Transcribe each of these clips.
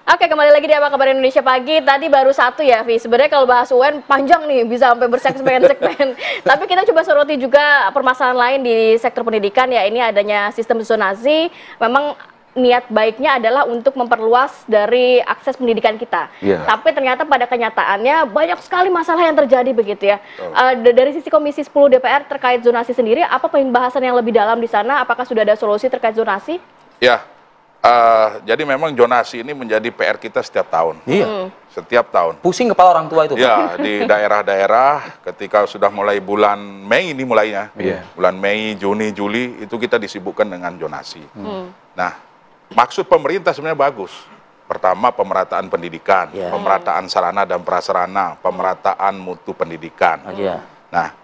Oke, kembali lagi di Apa Kabar Indonesia Pagi. Tadi baru satu ya, Vi. Sebenarnya kalau bahas UN panjang nih, bisa sampai bersegmen-segmen. Tapi kita coba soroti juga permasalahan lain di sektor pendidikan ya. Ini adanya sistem zonasi. Memang niat baiknya adalah untuk memperluas dari akses pendidikan kita. Tapi ternyata pada kenyataannya banyak sekali masalah yang terjadi begitu ya. Dari sisi Komisi 10 DPR terkait zonasi sendiri, apa pembahasan yang lebih dalam di sana? Apakah sudah ada solusi terkait zonasi? Ya. Jadi memang zonasi ini menjadi PR kita setiap tahun. Setiap tahun. Pusing kepala orang tua itu. Ya, di daerah-daerah ketika sudah mulai bulan Mei ini mulainya. Bulan Mei, Juni, Juli itu kita disibukkan dengan zonasi. Nah, maksud pemerintah sebenarnya bagus. Pertama, pemerataan pendidikan, pemerataan sarana dan prasarana, pemerataan mutu pendidikan. Nah,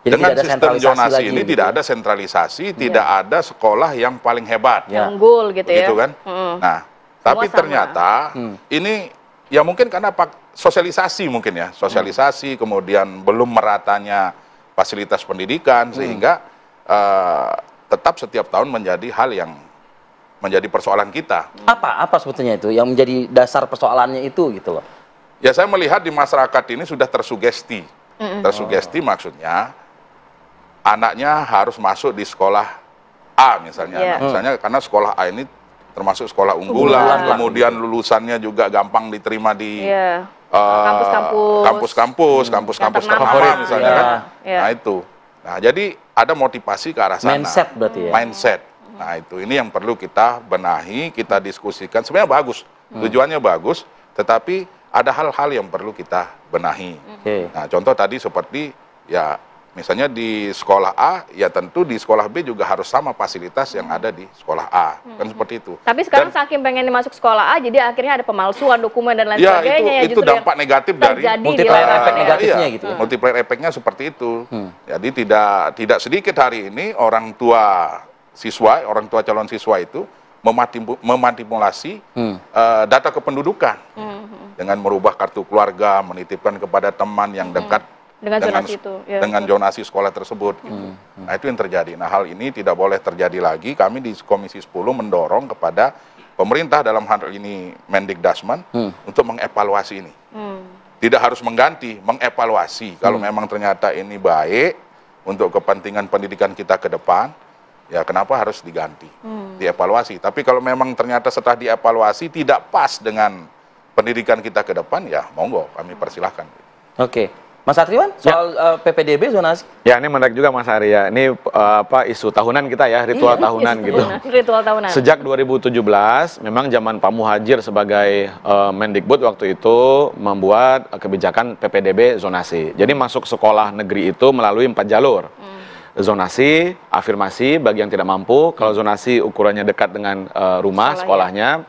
jadi dengan sistem zonasi ini tidak ada sentralisasi, tidak ada sekolah yang paling hebat. Unggul gitu ya. Gitu kan? Nah, tapi ternyata ini ya mungkin karena sosialisasi mungkin ya. Sosialisasi, kemudian belum meratanya fasilitas pendidikan, sehingga tetap setiap tahun menjadi hal yang menjadi persoalan kita. Apa sebetulnya itu yang menjadi dasar persoalannya itu gitu loh? Ya saya melihat di masyarakat ini sudah tersugesti. Tersugesti maksudnya anaknya harus masuk di sekolah A misalnya. Misalnya karena sekolah A ini termasuk sekolah unggulan, kemudian lulusannya juga gampang diterima di kampus-kampus ternama misalnya kan. Nah itu. Nah jadi ada motivasi ke arah sana. Mindset berarti ya? Mindset. Nah itu, ini yang perlu kita benahi, kita diskusikan. Sebenarnya bagus, tujuannya bagus, tetapi ada hal-hal yang perlu kita benahi. Nah contoh tadi seperti ya misalnya di sekolah A, ya tentu di sekolah B juga harus sama fasilitas yang ada di sekolah A. Kan seperti itu. Tapi sekarang saking pengen masuk sekolah A, jadi akhirnya ada pemalsuan dokumen dan lain sebagainya. Itu dampak negatif dari multiplier efek negatifnya gitu ya. Multiplier efeknya seperti itu. Jadi tidak sedikit hari ini orang tua calon siswa itu memanipulasi data kependudukan dengan merubah kartu keluarga, menitipkan kepada teman yang dekat dengan zonasi sekolah tersebut. Nah itu yang terjadi. Nah hal ini tidak boleh terjadi lagi. Kami di Komisi 10 mendorong kepada pemerintah dalam hal ini Mendikbudrismen untuk mengevaluasi ini. Tidak harus mengganti, mengevaluasi. Kalau memang ternyata ini baik untuk kepentingan pendidikan kita ke depan, ya kenapa harus diganti, dievaluasi. Tapi kalau memang ternyata setelah dievaluasi tidak pas dengan pendidikan kita ke depan, ya monggo kami persilahkan. Oke. Mas Satriwan, soal PPDB zonasi? Ya, ini menarik juga Mas Arya. Ini isu tahunan kita ya, ritual tahunan gitu. Ritual tahunan. Sejak 2017, memang zaman Pak Muhadjir sebagai Mendikbud waktu itu membuat kebijakan PPDB zonasi. Jadi masuk sekolah negeri itu melalui 4 jalur. Zonasi, afirmasi bagi yang tidak mampu. Kalau zonasi ukurannya dekat dengan rumah sekolahnya.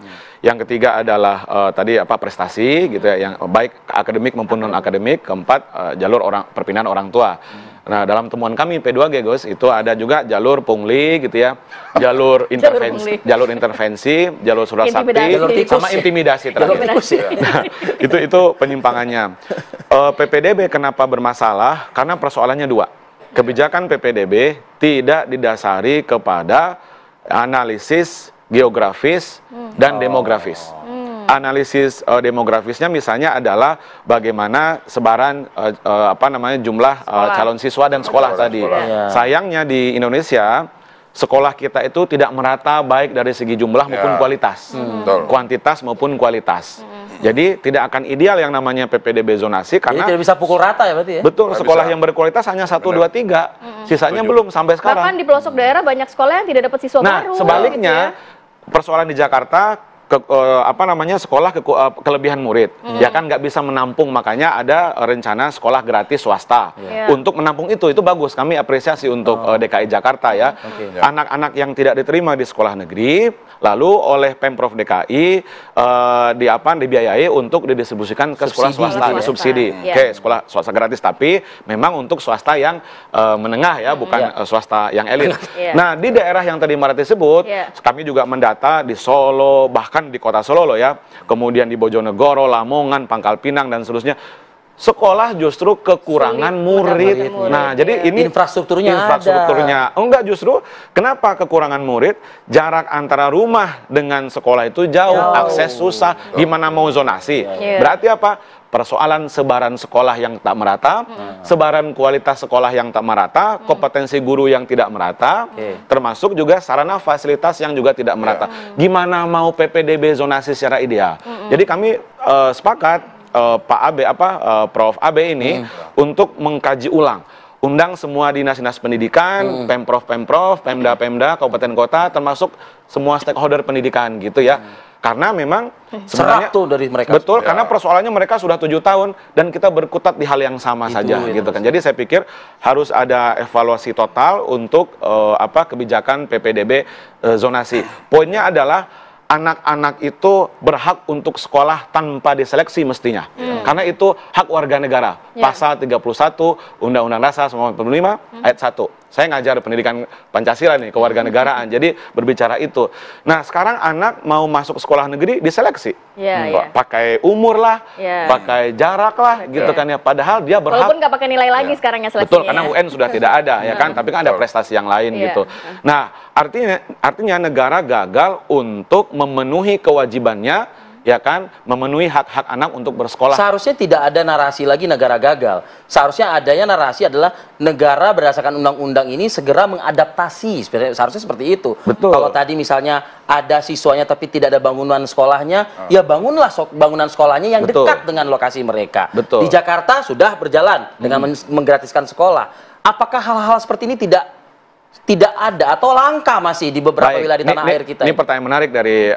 Yang ketiga adalah tadi prestasi gitu ya, yang baik akademik maupun non akademik. Keempat jalur perpindahan orang tua. Nah dalam temuan kami P2G Gus itu ada juga jalur pungli gitu ya, jalur intervensi, jalur surat sakti, sama intimidasi terakhir. Nah, itu penyimpangannya. PPDB kenapa bermasalah? Karena persoalannya dua. Kebijakan PPDB tidak didasari kepada analisis geografis dan demografis. Analisis demografisnya misalnya adalah bagaimana sebaran jumlah calon siswa dan sekolah tadi. Sayangnya di Indonesia sekolah kita itu tidak merata baik dari segi jumlah maupun kualitas, kuantitas maupun kualitas. Jadi tidak akan ideal yang namanya PPDB zonasi karena tidak bisa pukul rata ya berarti ya. Betul, sekolah yang berkualitas hanya 1, 2, 3. Sisanya belum sampai sekarang. Bahkan di pelosok daerah banyak sekolah yang tidak dapat siswa baru. Nah, sebaliknya persoalan di Jakarta sekolah kelebihan murid ya kan nggak bisa menampung, makanya ada rencana sekolah gratis swasta untuk menampung itu bagus, kami apresiasi untuk DKI Jakarta ya. Anak-anak yang tidak diterima di sekolah negeri lalu oleh Pemprov DKI dibiayai untuk didistribusikan ke sekolah swasta, disubsidi. Oke, sekolah swasta gratis tapi memang untuk swasta yang menengah ya, bukan swasta yang elit. Nah di daerah yang tadi Maret disebut kami juga mendata di Solo, bahkan di kota Solo loh ya, kemudian di Bojonegoro, Lamongan, Pangkal Pinang dan seterusnya, sekolah justru kekurangan Sulit murid. mendapatkan murid, Nah, jadi iya. ini Infrastrukturnya ada. Enggak, justru kenapa kekurangan murid? Jarak antara rumah dengan sekolah itu jauh, akses susah. Gimana mau zonasi? Iya. Berarti apa? Persoalan sebaran sekolah yang tak merata, sebaran kualitas sekolah yang tak merata, kompetensi guru yang tidak merata, termasuk juga sarana fasilitas yang juga tidak merata. Gimana mau PPDB zonasi secara ideal? Jadi kami sepakat Pak Abe Prof Abe ini untuk mengkaji ulang. Undang semua dinas-dinas pendidikan, pemprov-pemprov, pemda-pemda, kabupaten kota, termasuk semua stakeholder pendidikan gitu ya. Karena memang sebenarnya Serap tuh dari mereka. betul, karena persoalannya mereka sudah 7 tahun dan kita berkutat di hal yang sama saja gitu kan. Jadi saya pikir harus ada evaluasi total untuk kebijakan PPDB zonasi. Poinnya adalah anak-anak itu berhak untuk sekolah tanpa diseleksi mestinya. Karena itu hak warga negara. Pasal 31 Undang-Undang Dasar 1945 ayat 1. Saya ngajar pendidikan Pancasila nih, kewarganegaraan. Jadi berbicara itu. Nah, sekarang anak mau masuk sekolah negeri diseleksi. Pakai umur lah, pakai jarak lah, gitu kan ya. Padahal dia berhak. Walaupun nggak pakai nilai lagi sekarang ya seleksinya. Betul, karena UN sudah tidak ada, ya kan. Tapi kan ada prestasi yang lain gitu. Nah, artinya negara gagal untuk memenuhi kewajibannya, ya kan, memenuhi hak-hak anak untuk bersekolah. Seharusnya tidak ada narasi lagi negara gagal. Seharusnya adanya narasi adalah negara berdasarkan undang-undang ini segera mengadaptasi. Seharusnya seperti itu. Betul. Kalau tadi misalnya ada siswanya tapi tidak ada bangunan sekolahnya, ya bangunlah bangunan sekolahnya yang dekat dengan lokasi mereka. Betul. Di Jakarta sudah berjalan dengan menggratiskan sekolah. Apakah hal-hal seperti ini tidak ada atau langka masih di beberapa wilayah di tanah air kita? Ini pertanyaan menarik dari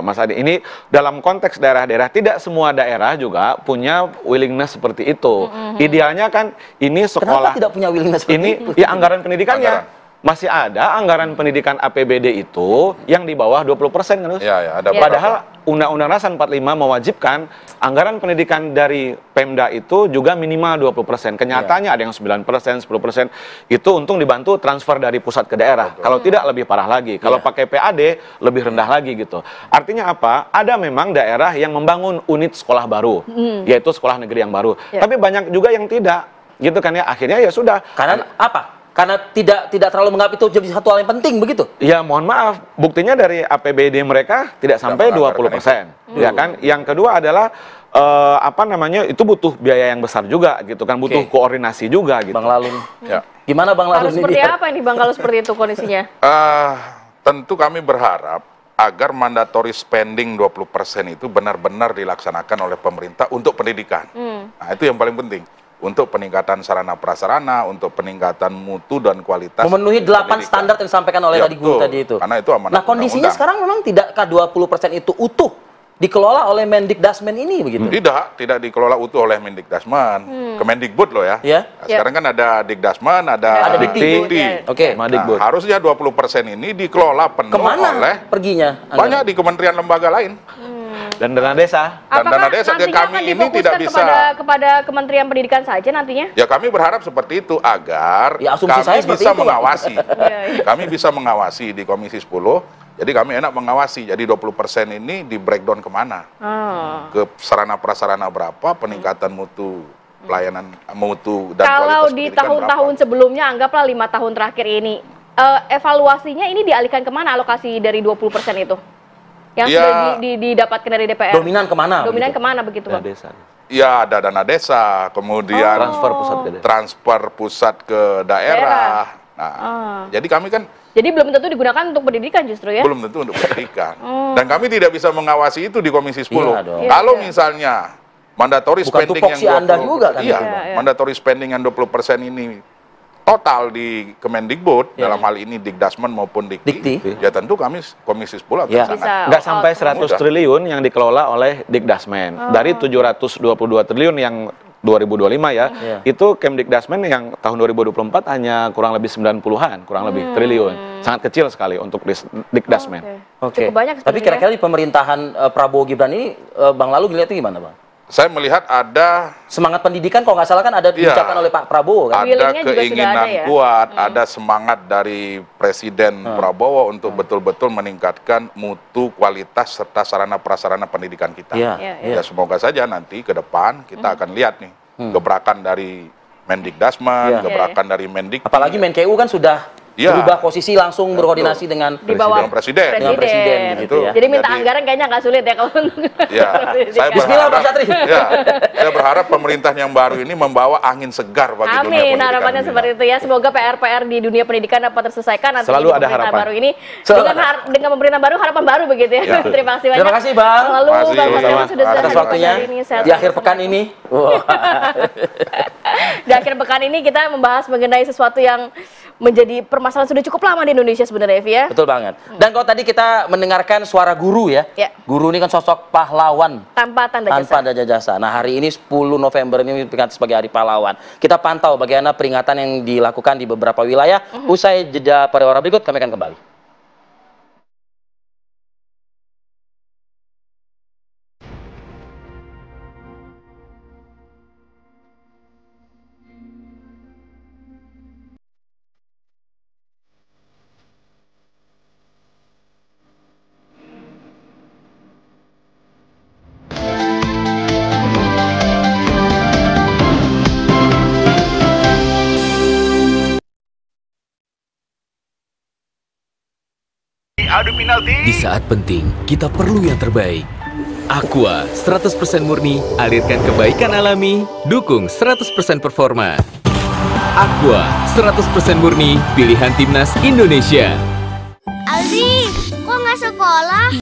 Mas Adi. Ini dalam konteks daerah-daerah, tidak semua daerah juga punya willingness seperti itu. Idealnya kan ini sekolah. Kenapa tidak punya willingness seperti itu? Ya anggaran pendidikannya. Masih ada anggaran pendidikan APBD itu yang di bawah 20% kan, Gus? Ada Padahal Undang-Undang Dasar 45 mewajibkan anggaran pendidikan dari Pemda itu juga minimal 20%. Kenyataannya ada yang 9%, 10%. Itu untung dibantu transfer dari pusat ke daerah. Kalau tidak lebih parah lagi. Kalau pakai PAD lebih rendah lagi gitu. Artinya apa? Ada memang daerah yang membangun unit sekolah baru, yaitu sekolah negeri yang baru. Tapi banyak juga yang tidak. Gitu kan ya. Akhirnya ya sudah. Karena apa? Karena tidak terlalu menganggap itu jadi satu hal yang penting begitu. Ya mohon maaf, buktinya dari APBD mereka tidak sampai 20%. Ya kan? Yang kedua adalah itu butuh biaya yang besar juga gitu kan, butuh koordinasi juga gitu. Bang Lalun. Gimana Bang Lalun? Harus seperti apa ini Bang kalau seperti itu kondisinya? Tentu kami berharap agar mandatory spending 20% itu benar-benar dilaksanakan oleh pemerintah untuk pendidikan. Nah, itu yang paling penting. Untuk peningkatan sarana prasarana, untuk peningkatan mutu dan kualitas. Memenuhi 8 standar yang disampaikan oleh tadi guru tadi itu. Karena itu amanat. Nah, kondisinya sekarang memang tidakkah 20% itu utuh dikelola oleh Mendikdasmen ini begitu? Tidak dikelola utuh oleh Mendikdasmen. Kemendikbud loh ya. Nah, sekarang kan ada Dikdasmen, ada Dikti. Oke. Nah, harusnya 20% ini dikelola penuh oleh perginya banyak di kementerian lembaga lain. Dan dana desa. Dan dana desa ke kami ini tidak bisa kepada Kementerian Pendidikan saja nantinya. Ya kami berharap seperti itu agar kami bisa mengawasi. Kami bisa mengawasi di Komisi 10. Jadi kami enak mengawasi. Jadi 20% ini di breakdown kemana? Ke sarana prasarana berapa? Peningkatan mutu pelayanan, mutu dan kalau kualitas di pendidikan tahun-tahun sebelumnya, anggaplah 5 tahun terakhir ini, evaluasinya ini dialihkan kemana alokasi dari 20% itu? Yang sudah didapatkan dari DPR. Dominan kemana? Dominan kemana begitu Bang? Desa. Ya ada dana desa, kemudian transfer pusat ke daerah. Nah, jadi kami kan. Jadi belum tentu digunakan untuk pendidikan justru ya? Belum tentu untuk pendidikan. Dan kami tidak bisa mengawasi itu di Komisi 10. Kalau misalnya mandatory spending yang 20%, mandatory spending yang 20% ini total di Kemendikbud, dalam hal ini Dikdasmen maupun Dikti, ya tentu kami Komisi 10 akan sangat nggak sampai 100 triliun yang dikelola oleh Dikdasmen. Dari 722 triliun yang 2025 itu Kemdikdasmen yang tahun 2024 hanya kurang lebih 90-an, kurang lebih triliun. Sangat kecil sekali untuk Dikdasmen. Cukup banyak. Tapi kira-kira di pemerintahan Prabowo Gibran ini, Bang Lalu ngeliatnya gimana Bang? Saya melihat ada Semangat pendidikan kalau nggak salah kan ada Iya. diucapkan oleh Pak Prabowo kan? ada Willingnya juga sudah keinginan ada ya? kuat, ada semangat dari Presiden Prabowo untuk betul-betul meningkatkan mutu, kualitas, serta sarana prasarana pendidikan kita. Iya, Iya, iya. Ya semoga saja nanti ke depan kita akan lihat nih gebrakan dari Mendikdasmen, Iya. gebrakan dari Mendik. Apalagi Menkeu kan sudah Iya. berubah posisi langsung berkoordinasi dengan Di bawah Presiden. Dengan presiden begitu ya. Jadi minta Jadi- anggaran kayaknya nggak sulit ya kalau Ya, saya Bismillah, berharap, Pak Satri. ya, saya berharap pemerintah yang baru ini membawa angin segar bagi dunia Amin, pendidikan harapannya ini. seperti itu ya. Semoga PR-PR di dunia pendidikan dapat terselesaikan nanti Selalu di ada pemerintahan harapan. baru ini. Selalu Dengan pemerintahan baru, harapan baru begitu ya. Ya. Terima kasih banyak. Terima kasih, Bang. Lalu Terima kasih, Bang Satrio sama-sama. sudah atas hadir waktunya hari ini. Sehat di akhir selalu. pekan ini. Wah. Di akhir pekan ini kita membahas mengenai sesuatu yang menjadi permasalahan sudah cukup lama di Indonesia sebenarnya, Evi ya. Betul banget. Dan kalau tadi kita mendengarkan suara guru ya. Ya. Guru ini kan sosok pahlawan Tanpa tanda tanpa jasa. ada jasa. Nah, hari ini 10 November ini diperingati sebagai Hari Pahlawan. Kita pantau bagaimana peringatan yang dilakukan di beberapa wilayah. Usai jeda pariwara berikut kami akan kembali. Di saat penting, kita perlu yang terbaik. Aqua 100% murni, alirkan kebaikan alami, dukung 100% performa. Aqua 100% murni, pilihan timnas Indonesia. Aldi, kok nggak sekolah?